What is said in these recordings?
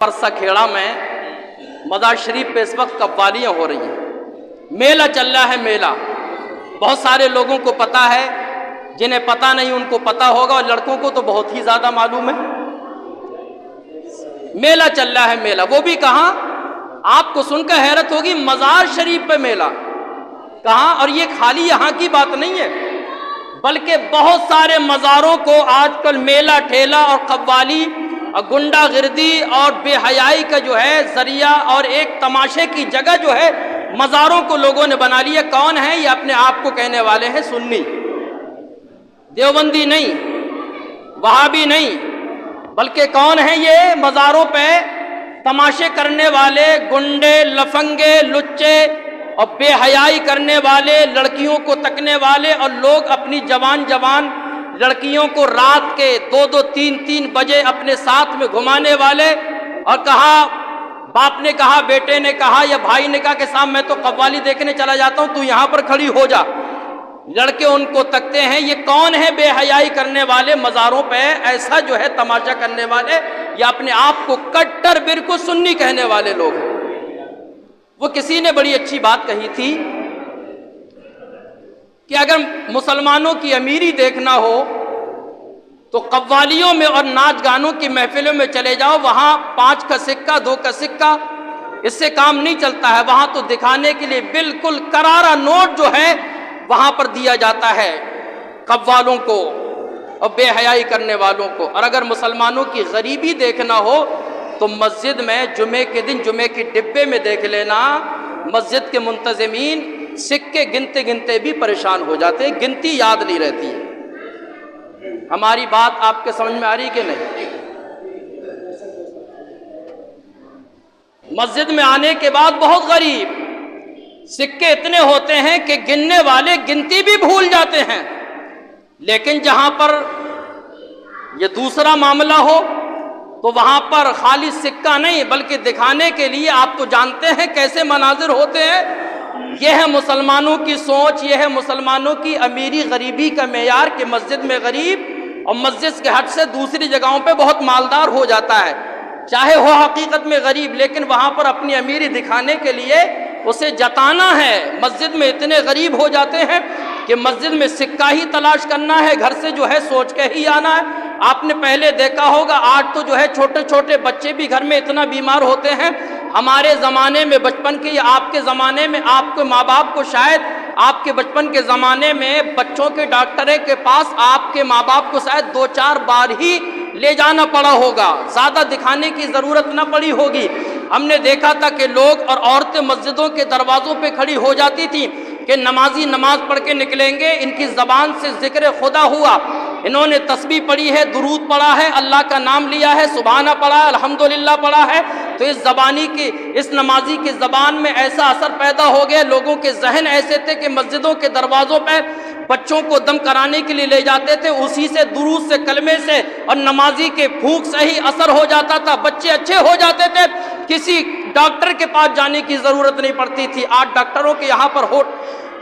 परसा खेड़ा में मज़ार शरीफ पे इस वक्त कव्वालियाँ हो रही हैं, मेला चल रहा है। मेला बहुत सारे लोगों को पता है, जिन्हें पता नहीं उनको पता होगा, और लड़कों को तो बहुत ही ज़्यादा मालूम है। मेला चल रहा है, मेला वो भी कहाँ, आपको सुनकर हैरत होगी, मज़ार शरीफ पे मेला कहाँ। और ये खाली यहाँ की बात नहीं है, बल्कि बहुत सारे मज़ारों को आजकल मेला ठेला और कव्वाली और गुंडागिर्दी और बेहयाई का जो है जरिया और एक तमाशे की जगह जो है मज़ारों को लोगों ने बना लिया। कौन है ये? अपने आप को कहने वाले हैं सुन्नी, देवबंदी नहीं, वहाबी नहीं, बल्कि कौन है ये? मज़ारों पे तमाशे करने वाले गुंडे, लफंगे, लुच्चे और बेहयाई करने वाले, लड़कियों को तकने वाले, और लोग अपनी जवान लड़कियों को रात के 2-2, 3-3 बजे अपने साथ में घुमाने वाले। और कहा, बाप ने कहा, बेटे ने कहा या भाई ने कहा कि साहब मैं तो कव्वाली देखने चला जाता हूं, तू यहां पर खड़ी हो जा। लड़के उनको तकते हैं। ये कौन है बेहयाई करने वाले मज़ारों पे ऐसा जो है तमाशा करने वाले? या अपने आप को कट्टर बिल्कुल सुन्नी कहने वाले लोग हैं। वो किसी ने बड़ी अच्छी बात कही थी कि अगर मुसलमानों की अमीरी देखना हो तो कव्वालियों में और नाच गानों की महफिलों में चले जाओ, वहाँ 5 का सिक्का 2 का सिक्का, इससे काम नहीं चलता है। वहाँ तो दिखाने के लिए बिल्कुल करारा नोट जो है वहाँ पर दिया जाता है कव्वालों को और बेहयाई करने वालों को। और अगर मुसलमानों की गरीबी देखना हो तो मस्जिद में जुमे के दिन जुमे के डिब्बे में देख लेना, मस्जिद के मुंतज़मीन सिक्के गिनते गिनते भी परेशान हो जाते हैं, गिनती याद नहीं रहती है। हमारी बात आपके समझ में आ रही कि नहीं? मस्जिद में आने के बाद बहुत गरीब, सिक्के इतने होते हैं कि गिनने वाले गिनती भी भूल जाते हैं। लेकिन जहां पर यह दूसरा मामला हो तो वहां पर खाली सिक्का नहीं, बल्कि दिखाने के लिए, आप तो जानते हैं कैसे मनाजिर होते हैं। यह है मुसलमानों की सोच, यह है मुसलमानों की अमीरी गरीबी का मेयार कि मस्जिद में गरीब और मस्जिद के हट से दूसरी जगहों पे बहुत मालदार हो जाता है, चाहे हो हकीकत में गरीब, लेकिन वहाँ पर अपनी अमीरी दिखाने के लिए उसे जताना है। मस्जिद में इतने गरीब हो जाते हैं कि मस्जिद में सिक्का ही तलाश करना है, घर से जो है सोच के ही आना है। आपने पहले देखा होगा, आज तो जो है छोटे छोटे बच्चे भी घर में इतना बीमार होते हैं। हमारे ज़माने में, बचपन के या आपके ज़माने में, आपके माँ बाप को शायद आपके बचपन के ज़माने में बच्चों के डॉक्टर के पास आपके माँ बाप को शायद 2-4 बार ही ले जाना पड़ा होगा, ज़्यादा दिखाने की ज़रूरत न पड़ी होगी। हमने देखा था कि लोग और औरतें मस्जिदों के दरवाज़ों पे खड़ी हो जाती थी कि नमाजी नमाज पढ़ के निकलेंगे, इनकी ज़बान से ज़िक्र खुदा हुआ, इन्होंने तस्बीह पढ़ी है, दुरूद पढ़ा है, अल्लाह का नाम लिया है, सुबहाना पढ़ा है, अल्हम्दुलिल्लाह पढ़ा है, तो इस नमाजी की ज़बान में ऐसा असर पैदा हो गया। लोगों के जहन ऐसे थे कि मस्जिदों के दरवाज़ों पे बच्चों को दम कराने के लिए ले जाते थे, उसी से, दुरूद से, कलमे से और नमाजी के फूंक से ही असर हो जाता था, बच्चे अच्छे हो जाते थे, किसी डॉक्टर के पास जाने की ज़रूरत नहीं पड़ती थी। आज डॉक्टरों के यहाँ पर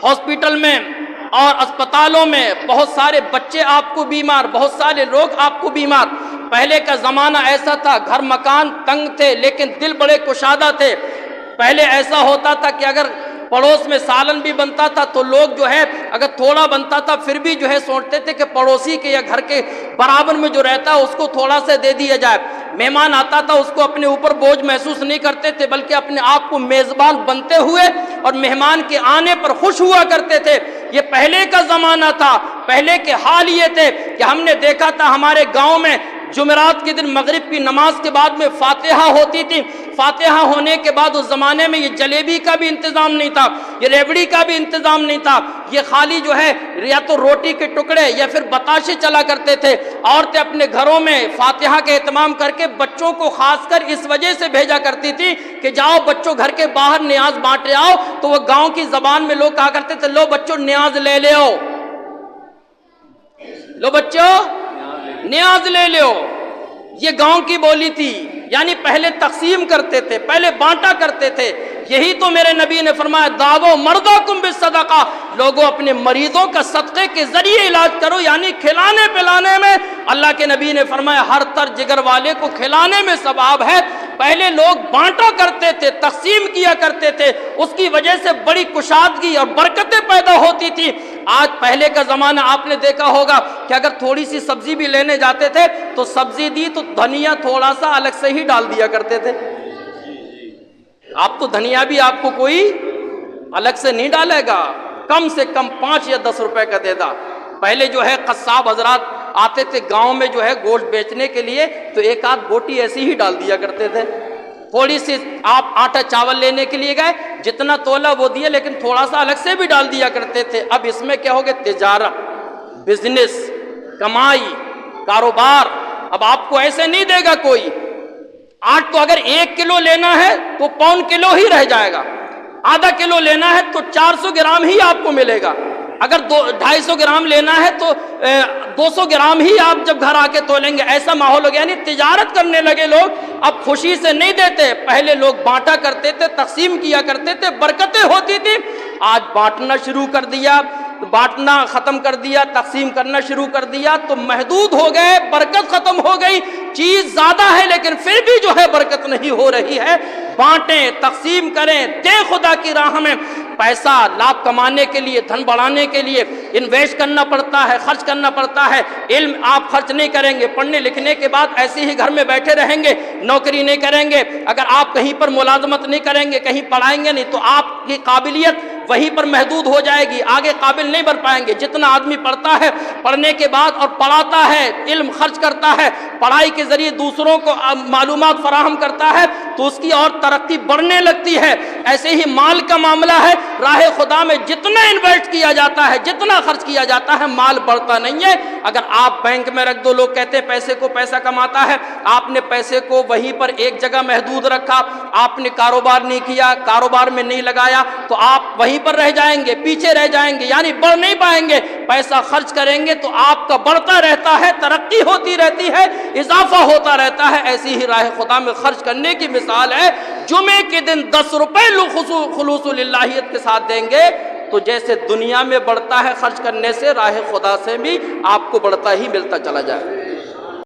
हॉस्पिटल में और अस्पतालों में बहुत सारे बच्चे आपको बीमार, बहुत सारे लोग आपको बीमार। पहले का ज़माना ऐसा था, घर मकान तंग थे लेकिन दिल बड़े कुशादा थे। पहले ऐसा होता था कि अगर पड़ोस में सालन भी बनता था तो लोग जो है, अगर थोड़ा बनता था फिर भी जो है सोचते थे कि पड़ोसी के या घर के बराबर में जो रहता है उसको थोड़ा सा दे दिया जाए। मेहमान आता था, उसको अपने ऊपर बोझ महसूस नहीं करते थे, बल्कि अपने आप को मेज़बान बनते हुए और मेहमान के आने पर खुश हुआ करते थे। ये पहले का ज़माना था। पहले के हाल ये थे कि हमने देखा था हमारे गाँव में जुमेरात के दिन मगरिब की नमाज के बाद में फातिहा होती थी। फातिहा होने के बाद उस ज़माने में ये जलेबी का भी इंतज़ाम नहीं था, ये रेवड़ी का भी इंतज़ाम नहीं था, ये खाली जो है या तो रोटी के टुकड़े या फिर बताशे चला करते थे। औरतें अपने घरों में फातिहा का एहतमाम करके बच्चों को खासकर इस वजह से भेजा करती थी कि जाओ बच्चों घर के बाहर न्याज बांट आओ। तो वह गाँव की ज़बान में लोग कहा करते थे, लो बच्चों न्याज ले ले आओ, लो बच्चों न्याज ले लो। ये गांव की बोली थी, यानी पहले तकसीम करते थे, पहले बांटा करते थे। यही तो मेरे नबी ने फरमाया, दावो मर्दाकुम बिस्सदका, लोगों अपने मरीजों का सदक़े के जरिए इलाज करो, यानी खिलाने पिलाने में। अल्लाह के नबी ने फरमाया हर तर जिगर वाले को खिलाने में सवाब है, پہلے لوگ بانٹا کرتے تھے، تقسیم کیا کرتے تھے، اس کی وجہ سے بڑی کشادگی اور برکتیں پیدا ہوتی تھی۔ آج پہلے کا زمانہ آپ نے دیکھا ہوگا کہ اگر تھوڑی سی سبزی بھی لینے جاتے تھے تو سبزی دی تو دھنیا تھوڑا سا الگ سے ہی ڈال دیا کرتے تھے۔ آپ تو دھنیا بھی آپ کو کوئی الگ سے نہیں ڈالے گا، کم سے کم 5 یا 10 روپے کا دے دا۔ پہلے جو ہے قصاب حضرات آتے تھے گاؤں میں جو ہے گوشت بیچنے کے لیے، تو ایک آدھ بوٹی ایسی ہی ڈال دیا کرتے تھے۔ تھوڑی سی آپ آٹا چاول لینے کے لیے گئے، جتنا تولا وہ دیے، لیکن تھوڑا سا الگ سے بھی ڈال دیا کرتے تھے۔ اب اس میں کیا ہو گیا؟ تجارت، بزنس، کمائی، کاروبار۔ اب آپ کو ایسے نہیں دے گا کوئی۔ آج تو اگر 1 کلو لینا ہے تو پون کلو ہی رہ جائے گا، آدھا کلو لینا ہے تو 400 گرام ہی آپ کو ملے گا، اگر 250 گرام لینا ہے تو 200 گرام ہی آپ جب گھر آ کے تولیں گے۔ ایسا ماحول ہو گیا، یعنی تجارت کرنے لگے لوگ، اب خوشی سے نہیں دیتے۔ پہلے لوگ بانٹا کرتے تھے، تقسیم کیا کرتے تھے، برکتیں ہوتی تھی۔ آج بانٹنا شروع کر دیا، بانٹنا ختم کر دیا، تقسیم کرنا شروع کر دیا تو محدود ہو گئے، برکت ختم ہو گئی۔ چیز زیادہ ہے لیکن پھر بھی جو ہے برکت نہیں ہو رہی ہے۔ بانٹیں، تقسیم کریں، دیں خدا کی راہ میں۔ پیسہ لاکھ کمانے کے لیے، دھن بڑھانے کے لیے انویسٹ کرنا پڑتا ہے، خرچ کرنا پڑتا ہے۔ علم آپ خرچ نہیں کریں گے، پڑھنے لکھنے کے بعد ایسے ہی گھر میں بیٹھے رہیں گے، نوکری نہیں کریں گے، اگر آپ کہیں پر ملازمت نہیں کریں گے، کہیں پڑھائیں گے نہیں، تو آپ کی قابلیت وہیں پر محدود ہو جائے گی، آگے قابل نہیں بن پائیں گے۔ جتنا آدمی پڑھتا ہے، پڑھنے کے بعد اور پڑھاتا ہے، علم خرچ کرتا ہے، پڑھائی کے ذریعے دوسروں کو معلومات فراہم کرتا ہے تو اس کی اور ترقی بڑھنے لگتی ہے۔ ایسے ہی مال کا معاملہ ہے، راہ خدا میں جتنا انویسٹ کیا جاتا ہے، جتنا خرچ کیا جاتا ہے، مال بڑھتا نہیں ہے۔ اگر آپ بینک میں رکھ دو، لوگ کہتے ہیں پیسے کو پیسہ کماتا ہے، آپ نے پیسے کو وہیں پر ایک جگہ محدود رکھا، آپ نے کاروبار نہیں کیا، کاروبار میں نہیں لگایا، تو آپ وہیں پر رہ جائیں گے، پیچھے رہ جائیں گے، یعنی بڑھ نہیں پائیں گے۔ پیسہ خرچ کریں گے تو آپ کا بڑھتا رہتا ہے، ترقی ہوتی رہتی ہے، اضافہ ہوتا رہتا ہے۔ ایسی ہی راہ خدا میں خرچ کرنے کی مثال ہے، جمعے کے دن 10 روپے خلوص للہیت کے ساتھ دیں گے تو جیسے دنیا میں بڑھتا ہے خرچ کرنے سے، راہ خدا سے بھی آپ کو بڑھتا ہی ملتا چلا جائے۔